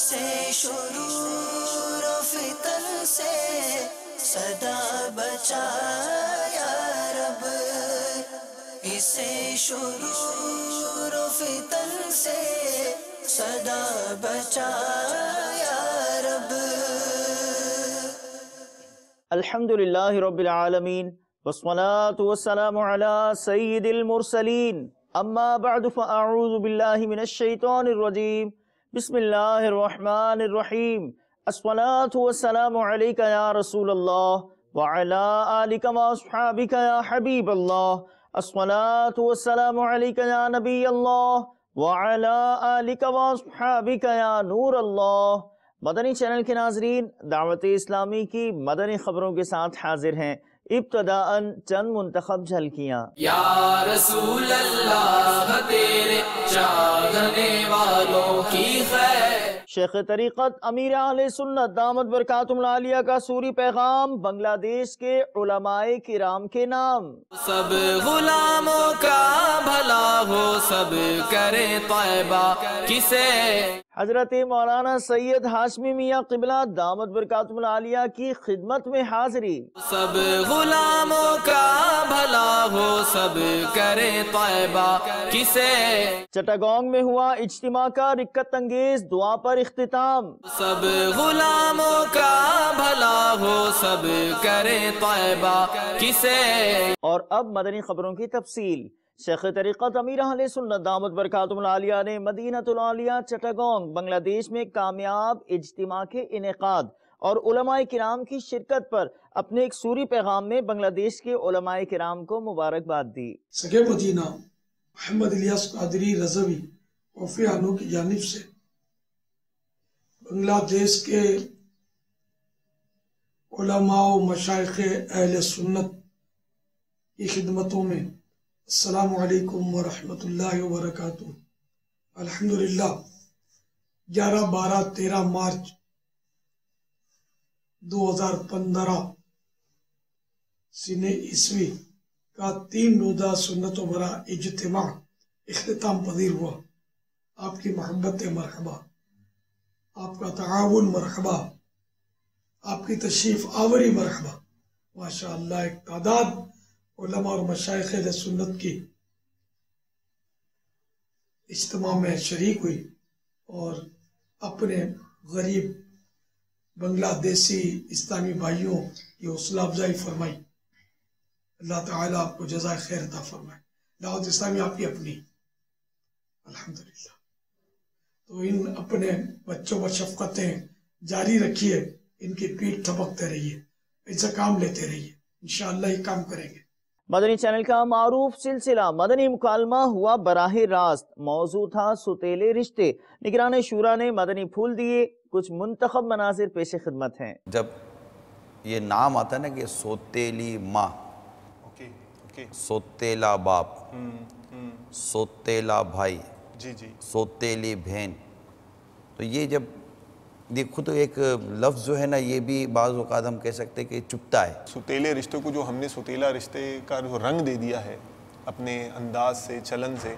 اسے شرور و فتن سے صدا بچا یا رب، اسے شرور و فتن سے صدا بچا یا رب۔ الحمدللہ رب العالمین والصلاة والسلام علی سید المرسلین، اما بعد فاعوذ باللہ من الشیطان الرجیم، بسم اللہ الرحمن الرحیم۔ الصلاة والسلام علیکہ یا رسول اللہ وعلی آلک واصحابک یا حبیب اللہ۔ الصلاة والسلام علیکہ یا نبی اللہ وعلی آلک واصحابک یا نور اللہ۔ مدنی چینل کے ناظرین، دعوت اسلامی کی مدنی خبروں کے ساتھ حاضر ہیں۔ ابتداءً چند منتخب جھلکیاں۔ یا رسول اللہ تیرے چاہنے والوں کی خیر۔ شیخ طریقت امیر اہل سنت دامت برکاتہم العالیہ کا سوری پیغام بنگلہ دیش کے علماء کرام کے نام۔ سب غلاموں کا بھلا ہو، سب کرے طیبہ کسے۔ حضرت مولانا سید ہاشمی میاں قبلہ دامت برکاتہم العالیہ کی خدمت میں حاضری۔ سب غلاموں کا بھلا ہو، سب کرے طیبہ کسے۔ چٹاگانگ میں ہوا اجتماع کا رکت انگیز دعا پر اختتام۔ سب غلاموں کا بھلا ہو، سب کرے طیبہ کسے۔ اور اب مدنی خبروں کی تفصیل۔ شیخ طریقت امیر اہل سنت دامت برکاتہم العالیہ نے مدینۃ العالیہ چٹاگانگ بنگلہ دیش میں کامیاب اجتماع کے انعقاد اور علماء کرام کی شرکت پر اپنے ایک سوری پیغام میں بنگلہ دیش کے علماء کرام کو مبارکباد دی۔ سگے مدینہ محمد الیاس قادری رضوی وفی عنو کی جانب سے بنگلہ دیش کے علماء و مشائخ اہل سنت کی خدمتوں میں السلام علیکم ورحمۃ اللہ وبرکاتہ۔ الحمدللہ 11، 12، 13 مارچ 2015 سنہ عیسوی کا 3 روزہ سنت و برا اجتماع اختتام پذیر ہوا۔ آپ کی محبت مرحبا، آپ کا تعاون مرحبا، آپ کی تشریف آوری مرحبا۔ ماشاءاللہ ایک تعداد علماء اور مشائخ اہل سنت کی اجتماع میں شریک ہوئی اور اپنے غریب بنگلہ دیشی اسلامی بھائیوں کی حوصلہ افزائی فرمائی۔ اللہ تعالیٰ آپ کو جزائے خیر عطا فرمائے۔ دعوت اسلامی آپ کی اپنی الحمدللہ۔ تو ان اپنے بچوں پر شفقتیں جاری رکھیے، ان کی پیٹھ تھپکتے رہیے، ان سے کام لیتے رہیے، انشاءاللہ یہ کام کریں گے۔ مدنی چینل کا معروف سلسلہ مدنی مکالمہ ہوا براہ راست، موضوع تھا سوتیلے رشتے۔ نگران شورا نے مدنی پھول دیے، کچھ منتخب مناظر پیش خدمت ہیں۔ جب یہ نام آتا ہے نا کہ سوتیلی ماں، سوتیلا باپ، سوتیلا بھائی، سوتیلی بہن، تو یہ جب دیکھو تو ایک لفظ جو ہے نا، یہ بھی بعض اوقات ہم کہہ سکتے کہ چپتا ہے۔ سوتیلے رشتوں کو جو ہم نے سوتیلا رشتے کا جو رنگ دے دیا ہے اپنے انداز سے، چلن سے،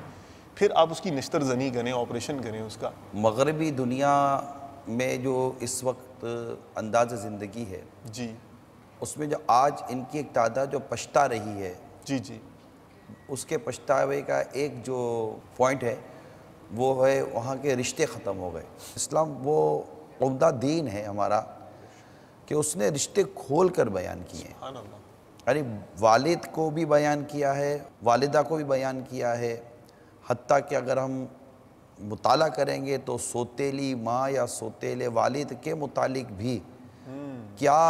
پھر آپ اس کی نشتر زنی کریں، آپریشن کریں اس کا۔ مغربی دنیا میں جو اس وقت انداز زندگی ہے جی، اس میں جو آج ان کی ایک تعداد جو پچھتا رہی ہے، جی جی، اس کے پچھتاوے کا ایک جو پوائنٹ ہے وہ ہے وہاں کے رشتے ختم ہو گئے۔ اسلام وہ عمدہ دین ہے ہمارا کہ اس نے رشتے کھول کر بیان کیے ہیں۔ سبحان اللہ۔ یعنی والد کو بھی بیان کیا ہے، والدہ کو بھی بیان کیا ہے، حتیٰ کہ اگر ہم مطالعہ کریں گے تو سوتیلی ماں یا سوتیلے والد کے متعلق بھی کیا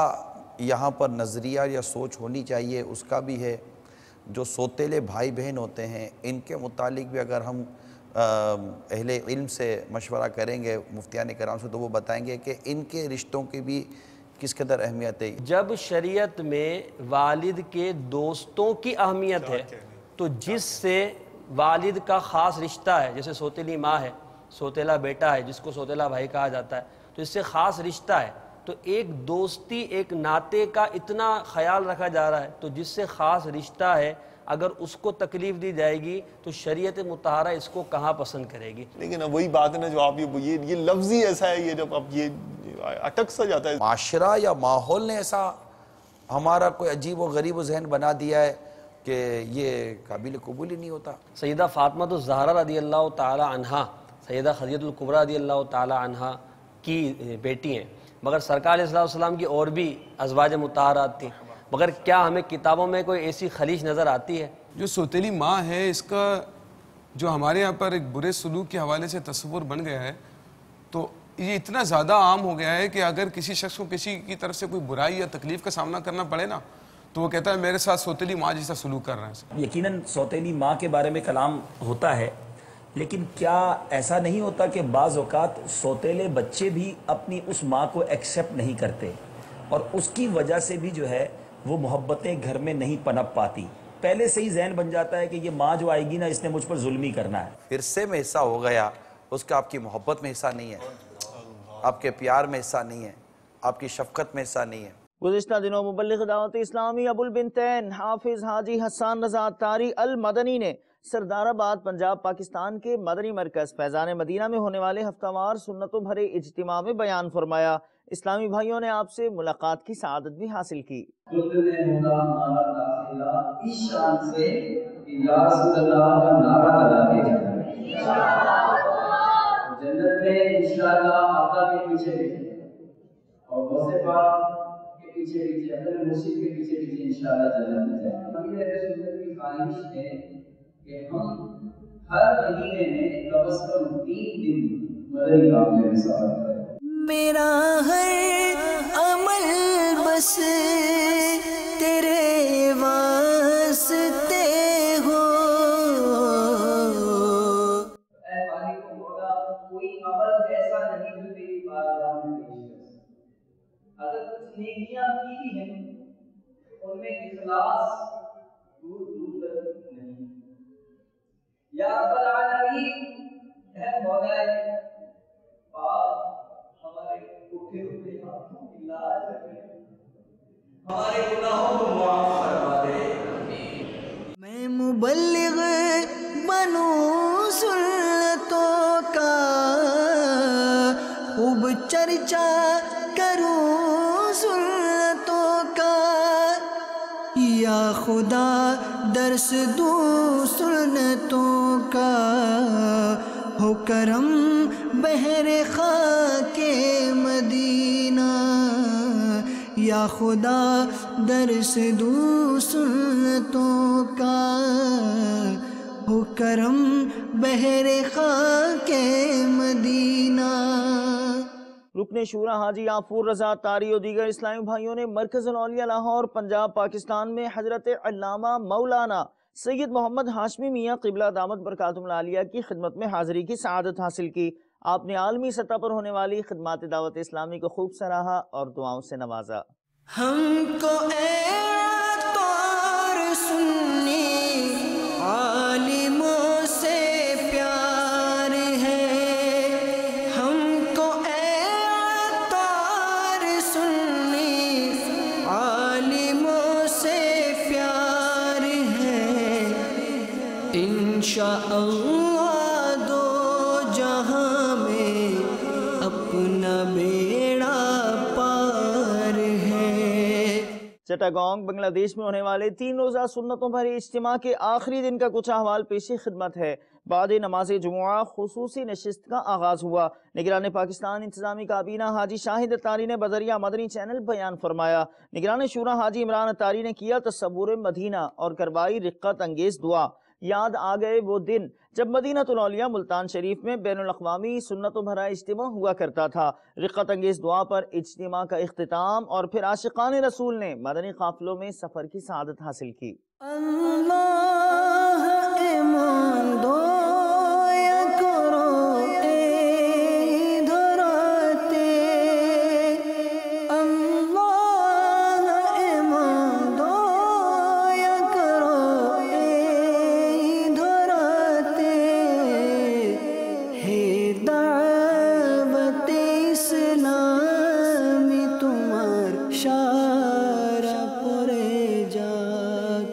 یہاں پر نظریہ یا سوچ ہونی چاہیے اس کا بھی ہے۔ جو سوتیلے بھائی بہن ہوتے ہیں ان کے متعلق بھی اگر ہم اہل علم سے مشورہ کریں گے، مفتیان کرام سے، تو وہ بتائیں گے کہ ان کے رشتوں کی بھی کس قدر اہمیت ہے۔ جب شریعت میں والد کے دوستوں کی اہمیت ہے تو جس سے والد کا خاص رشتہ ہے، جیسے سوتیلی ماں ہے، سوتیلا بیٹا ہے جس کو سوتیلا بھائی کہا جاتا ہے، تو اس سے خاص رشتہ ہے، تو ایک دوستی، ایک ناطے کا اتنا خیال رکھا جا رہا ہے، تو جس سے خاص رشتہ ہے اگر اس کو تکلیف دی جائے گی تو شریعت مطہرہ اس کو کہاں پسند کرے گی؟ لیکن اب وہی بات ہے نا جو آپ یہ لفظ ہی ایسا ہے، یہ جب اب یہ اٹک سا جاتا ہے. معاشرہ یا ماحول نے ایسا ہمارا کوئی عجیب و غریب و ذہن بنا دیا ہے کہ یہ قابل قبول ہی نہیں ہوتا. سیدہ فاطمہ الزہرا رضی اللہ تعالی عنہا سیدہ خدیجہ الکبریٰ رضی اللہ تعالی عنہا کی بیٹی ہیں، مگر سرکار علیہ السلام کی اور بھی ازواج مطہرات تھیں، مگر کیا ہمیں کتابوں میں کوئی ایسی خلیج نظر آتی ہے؟ جو سوتیلی ماں ہے، اس کا جو ہمارے یہاں پر ایک برے سلوک کے حوالے سے تصور بن گیا ہے، تو یہ اتنا زیادہ عام ہو گیا ہے کہ اگر کسی شخص کو کسی کی طرف سے کوئی برائی یا تکلیف کا سامنا کرنا پڑے نا، تو وہ کہتا ہے میرے ساتھ سوتیلی ماں جیسا سلوک کر رہے ہیں. یقیناً سوتیلی ماں کے بارے میں کلام ہوتا ہے، لیکن کیا ایسا نہیں ہوتا کہ بعض اوقات سوتیلے بچے بھی اپنی اس ماں کو ایکسیپٹ نہیں کرتے اور اس کی وجہ سے بھی جو ہے وہ محبتیں گھر میں نہیں پنپ پاتی؟ پہلے سے ہی ذہن بن جاتا ہے کہ یہ ماں جو آئے گی نا، اس نے مجھ پر ظلم ہی کرنا ہے. فرسے میں حصہ ہو گیا، اس کا آپ کی محبت میں حصہ نہیں ہے، آپ کے پیار میں حصہ نہیں ہے، آپ کی شفقت میں حصہ نہیں ہے. گزشتہ دنوں مبلغ دعوت اسلامی ابو البنتین حافظ حاجی حسان رضا اتاری المدنی نے سردار آباد پنجاب پاکستان کے مدنی مرکز فیضان مدینہ میں ہونے والے ہفتہ وار سنتوں بھرے اجتماع میں بیان فرمایا. اسلامی بھائیوں نے آپ سے ملاقات کی سعادت بھی حاصل کی. اس شان سے یا رسول اللہ کا نعرہ لگا کے جنت میں انشاءاللہ آقا کے پیچھے پیچھے اور غوث پاک کے پیچھے پیچھے اپنے مرشد کے پیچھے پیچھے انشاءاللہ جنت میں جائیں. ہمیں اہل سنت کی خواہش ہے کہ ہم ہر مہینے میں کم از کم 3 دن مدنی قافلے میں سفر کریں. میرا ہر عمل بس تیرے واسطے ہو. اے مالک و مولا، کوئی عمل ایسا نہیں جو تیری بارگاہ میں پیش کر سکے. اگر کچھ نیکیاں کی بھی ہیں ان میں اخلاص دور دور تک نہیں. یا رب العالمین، اے مولا پاک، ہمارے اٹھے ہوئے ہاتھوں کی لاج رکھے، ہمارے گناہوں کو معاف فرما دے. میں مبلغ بنوں سنتوں کا، خوب چرچا کروں سنتوں کا. یا خدا درس دوں سنتوں کا، ہو کرم بہر خاک مدینہ. یا خدا درس دوں سنتوں کا، ہو کرم بہر خاک مدینہ. رکن شورا حاجی غفور رضا اتاری اور دیگر اسلامی بھائیوں نے مرکز الاولیاء لاہور پنجاب پاکستان میں حضرت علامہ مولانا سید محمد ہاشمی میاں قبلہ دامت برکاتہم العالیہ کی خدمت میں حاضری کی سعادت حاصل کی. آپ نے عالمی سطح پر ہونے والی خدمات دعوت اسلامی کو خوب سراہا اور دعاؤں سے نوازا. ہم کو اے طور سنی عالموں سے پیار ہے. ہم کو اے طور سنی عالموں سے پیار ہے. انشاءاللہ دو جہاں میں اپنا بیڑا پار ہے. چٹاگانگ بنگلہ دیش میں ہونے والے 3 روزہ سنتوں بھرے اجتماع کے آخری دن کا کچھ احوال پیش خدمت ہے. بعد نماز جمعہ خصوصی نشست کا آغاز ہوا. نگران پاکستان انتظامی کابینہ حاجی شاہد اتاری نے بذریعہ مدنی چینل بیان فرمایا. نگران شورا حاجی عمران اتاری نے کیا تصور مدینہ اور کروائی رقت انگیز دعا. یاد آ گئے وہ دن جب مدینہ الاولیاء ملتان شریف میں بین الاقوامی سنتوں بھرا اجتماع ہوا کرتا تھا. رقت انگیز دعا پر اجتماع کا اختتام اور پھر عاشقان رسول نے مدنی قافلوں میں سفر کی سعادت حاصل کی. اللہ ایمان دو یا کرو ادھر آتے. اللہ ایمان دو یا کرو ادھر آتے. ہے دعوت اسلامی تمہار شارع پرے جاک.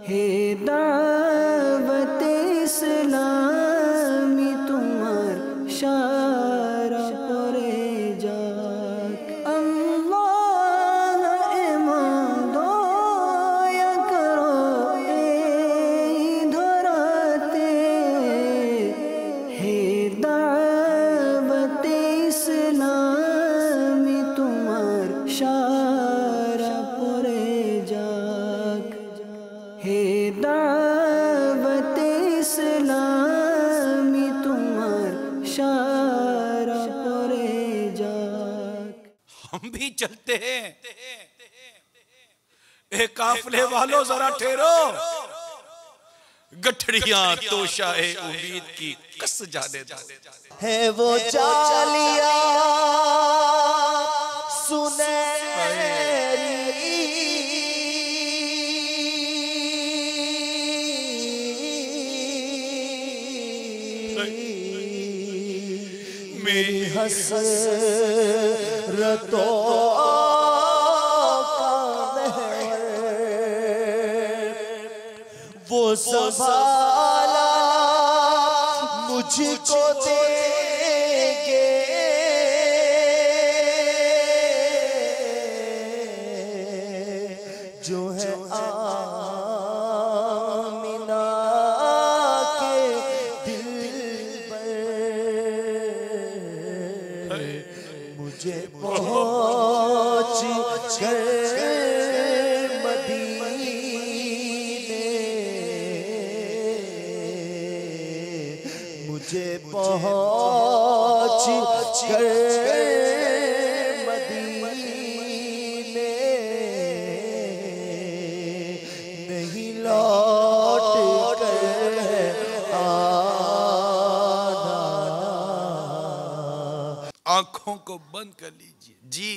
ہے دعوت اسلامی تمہار شارع پرے جاک اللہ ایمان دو یا کرو اے دھراتے ہے دعوت اسلامی تمہار شارع پرے جاک ہے دعوت اسلامی تمہار شارع پرے جاک ہم بھی چلتے ہیں اے قافلے والوں ذرا ٹھہرو گٹھڑیاں توشہ امید کی کس جانے دو ہے وہ جالیاں سنہری میری حسرتوں کا محور وہ سنبھالا مجھ کو دے گے جو ہے آمینہ کے دل پر مجھے پہنچ کر مجھے پہنچ کر مدینے نہیں لوٹ کر آنا آنکھوں کو بند کر لیجئے جی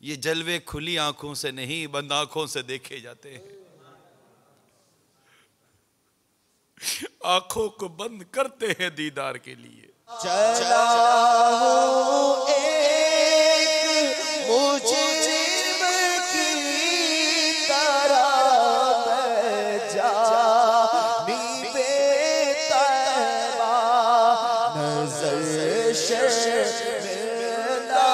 یہ جلوے کھلی آنکھوں سے نہیں بند آنکھوں سے دیکھے جاتے ہیں آنکھوں کو بند کرتے ہیں دیدار کے لیے چلا ہوں ایک مجرم کی طرح میں جانب طیبہ نظر شرمندہ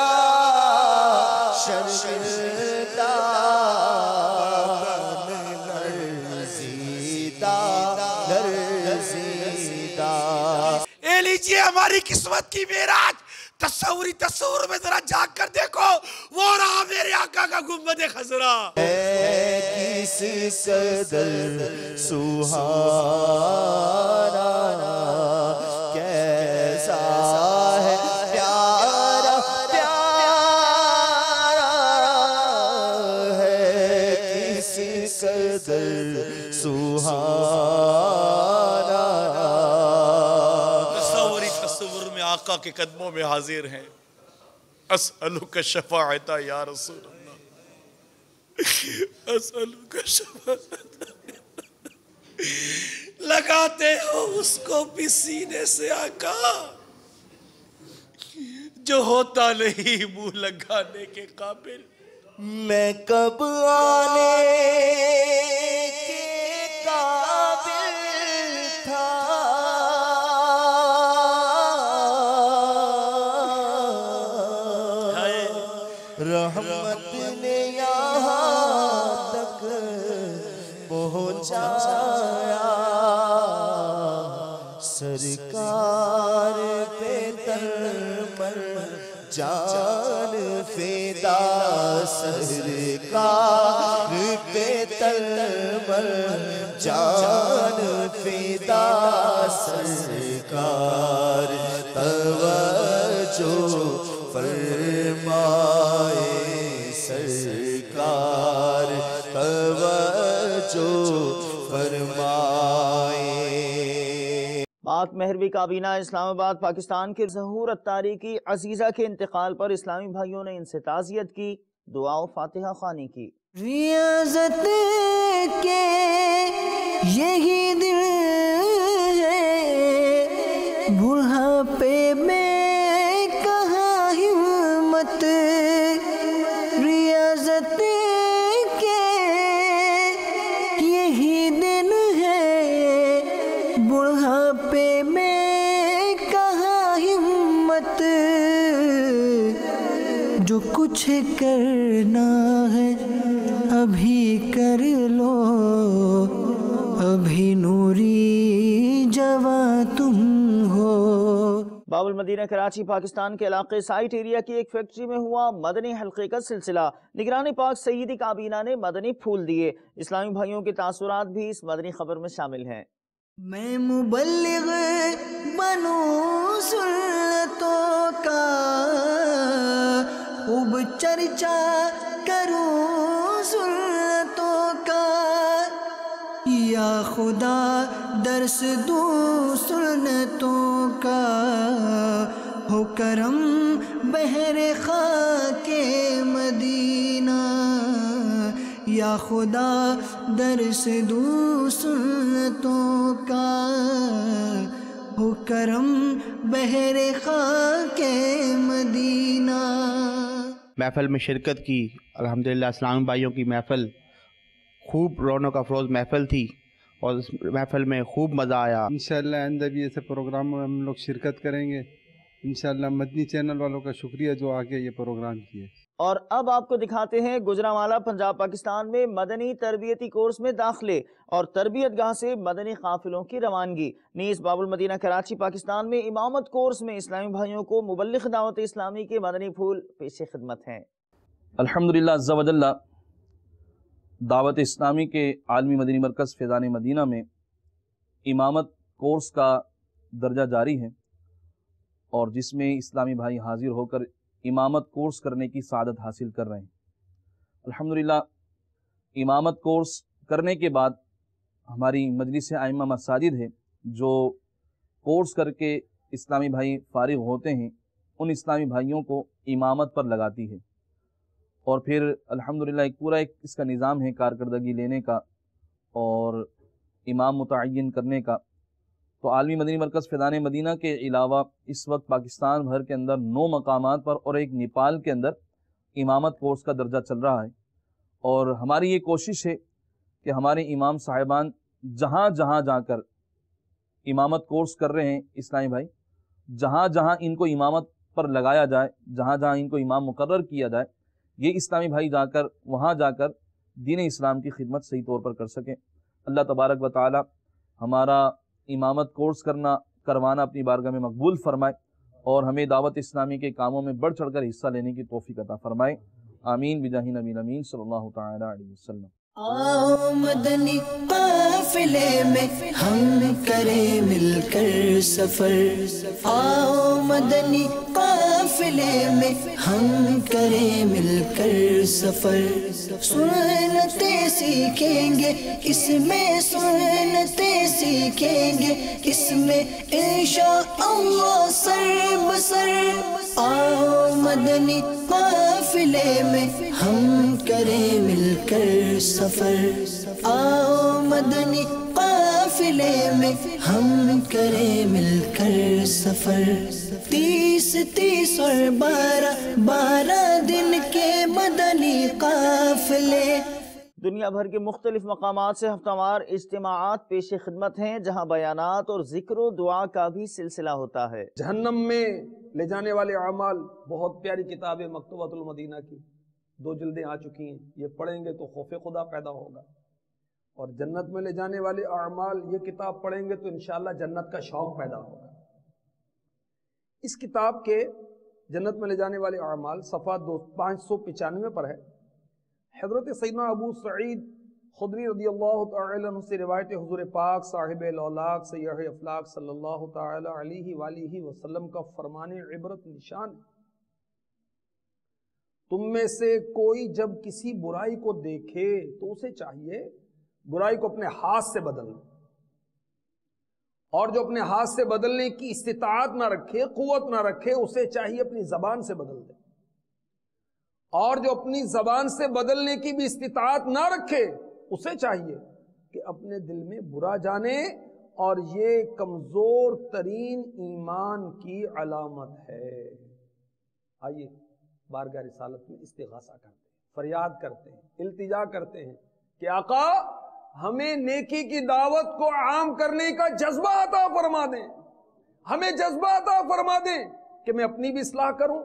اے لیجئے ہماری قسمت کی معراج تصور میں ذرا جاگ کر دیکھو وہ رہا میرے آقا کا گنبد خضرا کس قدر سہانا کیسا ہے پیارا پیارا ہے کس قدر سہانا تصور میں آقا کے قدموں میں حاضر ہیں اسألک شفاعت یا رسول اللہ اسألک شفاعت لگاتے ہو اس کو بھی سینے سے آقا جو ہوتا نہیں منہ لگانے کے قابل میں کب آنے کے قابل تھا رحمت نے یہاں تک پہنچایا سرکار پہ ترمر جان فدا سرکار پہ ترمر جان فدا سرکار توجہ فرمائے سرکار توجہ فرمائے پاک مہروی کابینہ اسلام آباد پاکستان کے ظہور اتاری کی عزیزہ کے انتقال پر اسلامی بھائیوں نے ان سے تعزیت کی دعا و فاتحہ خوانی کی ریاضت کے یہی دل ہے بڑھاپے میں کہاں ہمت ریاضت کے یہی کچھ کرنا ہے ابھی کر لو، ابھی نوری جواں تم ہو۔ باب المدینہ کراچی پاکستان کے علاقے سائٹ ایریا کی ایک فیکٹری میں ہوا مدنی حلقے کا سلسلہ۔ نگران پاک سیدی کابینہ نے مدنی پھول دیے۔ اسلامی بھائیوں کے تاثرات بھی اس مدنی خبر میں شامل ہیں۔ میں مبلغ بنوں سنتوں کا، خوب چرچا کروں سنتوں کا، یا خدا درس دوں سنتوں کا، ہو کرم بحر خاک مدینہ، یا خدا درس دوں سنتوں کا، ہو کرم بحر خاک مدینہ۔ محفل میں شرکت کی، الحمدللہ اسلامی بھائیوں کی محفل خوب رونق افروز محفل تھی اور اس محفل میں خوب مزہ آیا۔ انشاءاللہ آئندہ بھی ایسے پروگرام میں ہم لوگ شرکت کریں گے انشاءاللہ۔ مدنی چینل والوں کا شکریہ جو آگے یہ پروگرام کیے۔ اور اب آپ کو دکھاتے ہیں گجرانوالہ پنجاب پاکستان میں مدنی تربیتی کورس میں داخلے اور تربیت گاہ سے مدنی قافلوں کی روانگی۔ نیز باب المدینہ کراچی پاکستان میں امامت کورس میں اسلامی بھائیوں کو مبلغ دعوت اسلامی کے مدنی پھول پیش خدمت ہیں۔ الحمدللہ عز و جل دعوت اسلامی کے عالمی مدنی مرکز فیضان مدینہ میں امامت کورس کا درجہ جاری ہے، اور جس میں اسلامی بھائی حاضر ہو کر امامت کورس کرنے کی سعادت حاصل کر رہے ہیں۔ الحمدللہ امامت کورس کرنے کے بعد ہماری مجلس ائمہ مساجد ہے جو کورس کر کے اسلامی بھائی فارغ ہوتے ہیں، ان اسلامی بھائیوں کو امامت پر لگاتی ہے، اور پھر الحمدللہ ایک اس کا نظام ہے کارکردگی لینے کا اور امام متعین کرنے کا۔ تو عالمی مدنی مرکز فیضان مدینہ کے علاوہ اس وقت پاکستان بھر کے اندر 9 مقامات پر اور ایک نیپال کے اندر امامت کورس کا درجہ چل رہا ہے، اور ہماری یہ کوشش ہے کہ ہمارے امام صاحبان جہاں جہاں جا کر امامت کورس کر رہے ہیں اسلامی بھائی، جہاں جہاں ان کو امامت پر لگایا جائے، جہاں جہاں ان کو امام مقرر کیا جائے، یہ اسلامی بھائی جا کر وہاں جا کر دین اسلام کی خدمت صحیح طور پر کر سکیں۔ اللہ تبارک و تعالی ہمارا امامت کورس کروانا اپنی بارگاہ میں مقبول فرمائے، اور ہمیں دعوت اسلامی کے کاموں میں بڑھ چڑھ کر حصہ لینے کی توفیق عطا فرمائے۔ آمین بجاہ نبی امین صلی اللہ تعالی علیہ وسلم۔ آؤ مدنی قافلے میں ہم کریں مل کر سفر، آؤ مدنی قافلے میں ہم کریں مل کر سفر، سنتیں سیکھیں گے اس میں، سنتیں سیکھیں گے اس میں انشاءاللہ سر بسر، آؤ مدنی قافلے میں ہم کریں مل کر سفر، آؤ مدنی قافلے میں ہم کریں مل کر سفر، 30 اور 12 دن کے مدنی قافلے۔ دنیا بھر کے مختلف مقامات سے ہفتہ وار اجتماعات پیش خدمت ہیں، جہاں بیانات اور ذکر و دعا کا بھی سلسلہ ہوتا ہے۔ جہنم میں لے جانے والے اعمال، بہت پیاری کتاب ہے مکتوبۃ المدینہ کی، 2 جلدیں آ چکی ہیں، یہ پڑھیں گے تو خوف خدا پیدا ہوگا، اور جنت میں لے جانے والے اعمال، یہ کتاب پڑھیں گے تو انشاءاللہ جنت کا شوق پیدا ہوگا۔ اس کتاب کے جنت میں لے جانے والے اعمال صفحہ 595 پر ہے۔ حضرت سیدنا ابو سعید خدری رضی اللہ تعالی عنہ سے روایت حضور پاک صاحب الاولاق سیاح افلاق صلی اللہ تعالی علیہ وآلہ وسلم کا فرمان عبرت نشان ہے، تم میں سے کوئی جب کسی برائی کو دیکھے تو اسے چاہیے برائی کو اپنے ہاتھ سے بدل دے، اور جو اپنے ہاتھ سے بدلنے کی استطاعت نہ رکھے، قوت نہ رکھے، اسے چاہیے اپنی زبان سے بدل دے، اور جو اپنی زبان سے بدلنے کی بھی استطاعت نہ رکھے، اسے چاہیے کہ اپنے دل میں برا جانے، اور یہ کمزور ترین ایمان کی علامت ہے۔ آئیے بارگاہ رسالت میں استغاثہ کرتے ہیں، فریاد کرتے ہیں، التجا کرتے ہیں کہ آقا ہمیں نیکی کی دعوت کو عام کرنے کا جذبہ عطا فرما دیں، ہمیں جذبہ عطا فرما دیں کہ میں اپنی بھی اصلاح کروں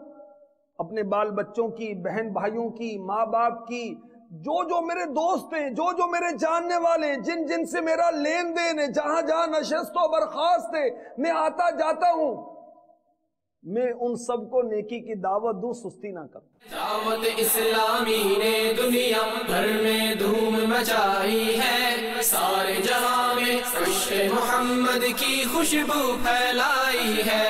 اپنے بال بچوں کی، بہن بھائیوں کی، ماں باپ کی، جو میرے دوست ہیں، جو میرے جاننے والے ہیں، جن سے میرا لین دین ہے، جہاں جہاں نشست و برخاست ہے، میں آتا جاتا ہوں، میں ان سب کو نیکی کی دعوت دوں، سستی نہ کروں۔ دعوت اسلامی نے دنیا بھر میں دھوم مچائی ہے، سارے جہاں میں عشق محمد کی خوشبو پھیلائی ہے،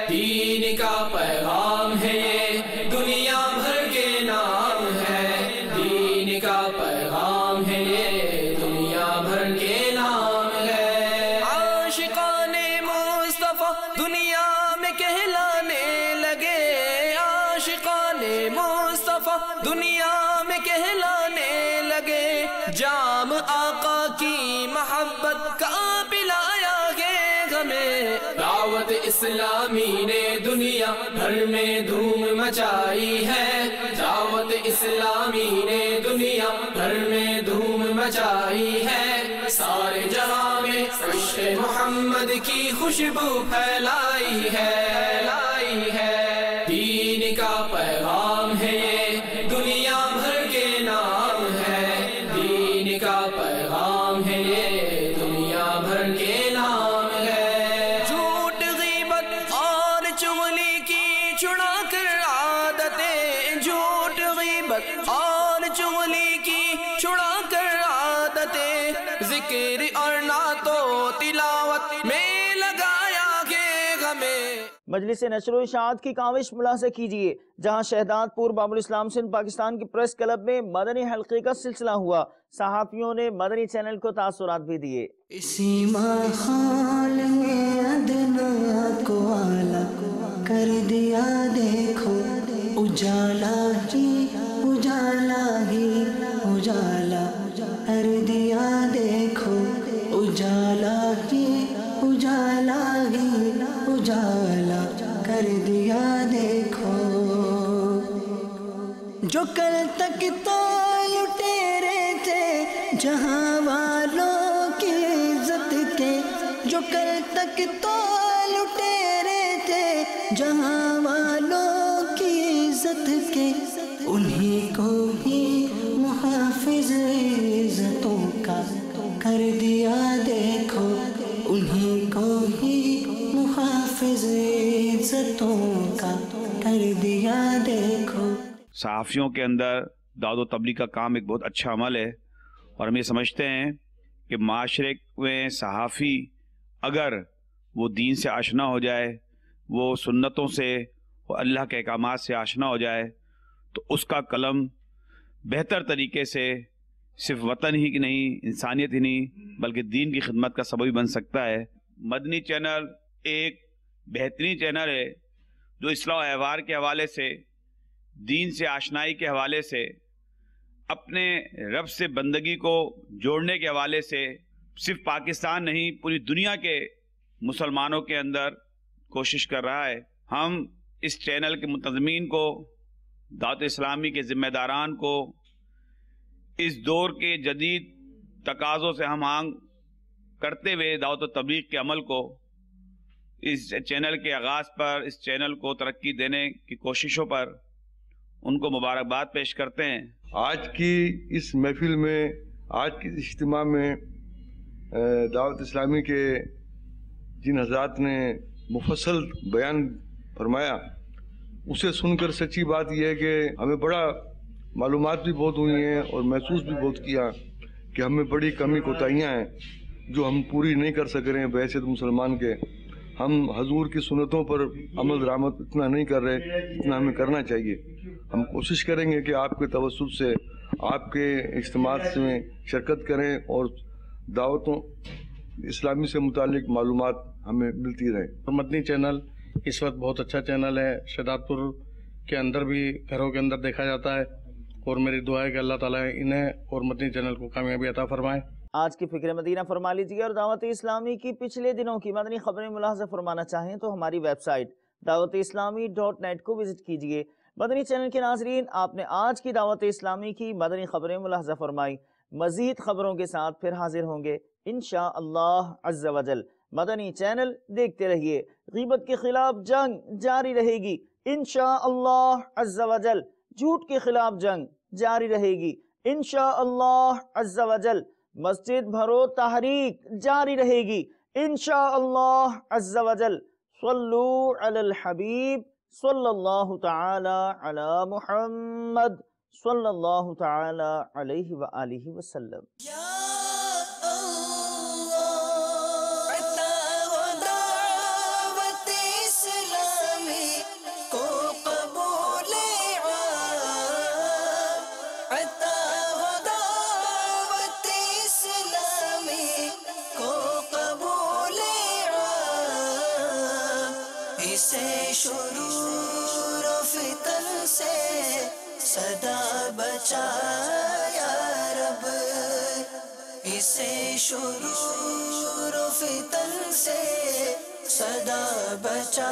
دین کا پیغام ہے یہ دنیا بھر کے نام ہے، دین کا پیغام ہے یہ دنیا بھر کے نام ہے۔ عاشقان مصطفیٰ دنیا میں کہلانے لگے، عاشقان مصطفیٰ دنیا میں کہلانے لگے، جام آقا کی محبت کا پلایا گے ہمیں۔ دعوت اسلامی نے دنیا بھر میں دھوم مچائی ہے، دعوت اسلامی نے دنیا بھر میں دھوم مچائی ہے، سارے جہاں میں عشق محمد کی خوشبو پھیلائی ہے، دین کا پیغام ہے یہ دنیا بھر کے نام ہے، دین کا پیغام ہے یہ دنیا بھر کے نام ہے۔ جھوٹ غیبت اور چغلی کی چھڑا کر عادتیں، جھوٹ غیبت اور چغلی کی چھڑا کر عادتیں، ذکر اور نعت و تلاوت میں لگایا گے ہمیں۔ مجلس نشر و اشاعت کی کاوش ملاحظہ کیجئے، جہاں شہداد پور باب الاسلام سندھ پاکستان کی پریس کلب میں مدنی حلقے کا سلسلہ ہوا، صحافیوں نے مدنی چینل کو تاثرات بھی دیے۔ اسی ماحول میں ادنا کو اعلیٰ کر دیا، دیکھو اجالا ہی اجالا ہی اجالا کر دیا، دیکھو اجالا ہی اجالا ہی اجالا کر دیا، دیکھو جو کل تک تو لٹیرے تھے جہاں والوں کی عزت کے، جو کل تک تو لٹیرے تھے جہاں والوں کی عزت کے، انہی کو ہی محافظ عزتوں کا کر دیا، دیکھو انہی کو ہی محافظ عزتوں کا کر دیا، دیکھو۔ صحافیوں کے اندر دعوت و تبلیغ کا کام ایک بہت اچھا عمل ہے، اور ہم یہ سمجھتے ہیں کہ معاشرے میں صحافی اگر وہ دین سے آشنا ہو جائے، وہ سنتوں سے، وہ اللہ کے احکامات سے آشنا ہو جائے، تو اس کا قلم بہتر طریقے سے صرف وطن ہی کی نہیں، انسانیت ہی نہیں، بلکہ دین کی خدمت کا سبب بھی بن سکتا ہے۔ مدنی چینل ایک بہترین چینل ہے جو اصلاح و احوار کے حوالے سے، دین سے آشنائی کے حوالے سے، اپنے رب سے بندگی کو جوڑنے کے حوالے سے صرف پاکستان نہیں پوری دنیا کے مسلمانوں کے اندر کوشش کر رہا ہے۔ ہم اس چینل کے منتظمین کو، دعوت اسلامی کے ذمہ داران کو اس دور کے جدید تقاضوں سے ہم آہنگ کرتے ہوئے دعوت و تبلیغ کے عمل کو، اس چینل کے آغاز پر، اس چینل کو ترقی دینے کی کوششوں پر ان کو مبارکباد پیش کرتے ہیں۔ آج کی اس محفل میں، آج کے اجتماع میں دعوت اسلامی کے جن حضرات نے مفصل بیان فرمایا، اسے سن کر سچی بات یہ ہے کہ ہمیں بڑا معلومات بھی بہت ہوئی ہیں اور محسوس بھی بہت کیا کہ ہمیں بڑی کمی کوتاہیاں ہیں جو ہم پوری نہیں کر سک رہے ہیں بحیثیت مسلمان کے۔ ہم حضور کی سنتوں پر عمل درآمد اتنا نہیں کر رہے اتنا ہمیں کرنا چاہیے۔ ہم کوشش کریں گے کہ آپ کے توسط سے، آپ کے اجتماعات میں شرکت کریں اور دعوتوں اسلامی سے متعلق معلومات ہمیں ملتی رہیں۔ مدنی چینل اس وقت بہت اچھا چینل ہے، شہداد پور کے اندر بھی گھروں کے اندر دیکھا جاتا ہے، اور میری دعا ہے کہ اللہ تعالیٰ انہیں اور مدنی چینل کو کامیابی عطا فرمائے۔ آج کی فکر مدینہ فرما لیجیے، اور دعوت اسلامی کی پچھلے دنوں کی مدنی خبریں ملاحظہ فرمانا چاہیں تو ہماری ویب سائٹ dawat-islami.net کو وزٹ کیجیے۔ مدنی چینل کے ناظرین، آپ نے آج کی دعوت اسلامی کی مدنی خبریں ملاحظہ فرمائی، مزید خبروں کے ساتھ پھر حاضر ہوں گے انشاءاللہ عز و جل۔ مدنی چینل دیکھتے رہیے، غیبت کے خلاف جنگ جاری رہے گی انشاءاللہ عز و جل جھوٹ کے خلاف جنگ جاری رہے گی، انشاءاللہ عز و جل مسجد بھرو تحریک جاری رہے گی، انشاءاللہ عز و جل صلو علی الحبیب صلی اللہ تعالی علی محمد صلی اللہ تعالی علیہ وآلہ وسلم۔ شرور و فتن سے صدا بچا یا رب، اسے شرور و فتن سے صدا بچا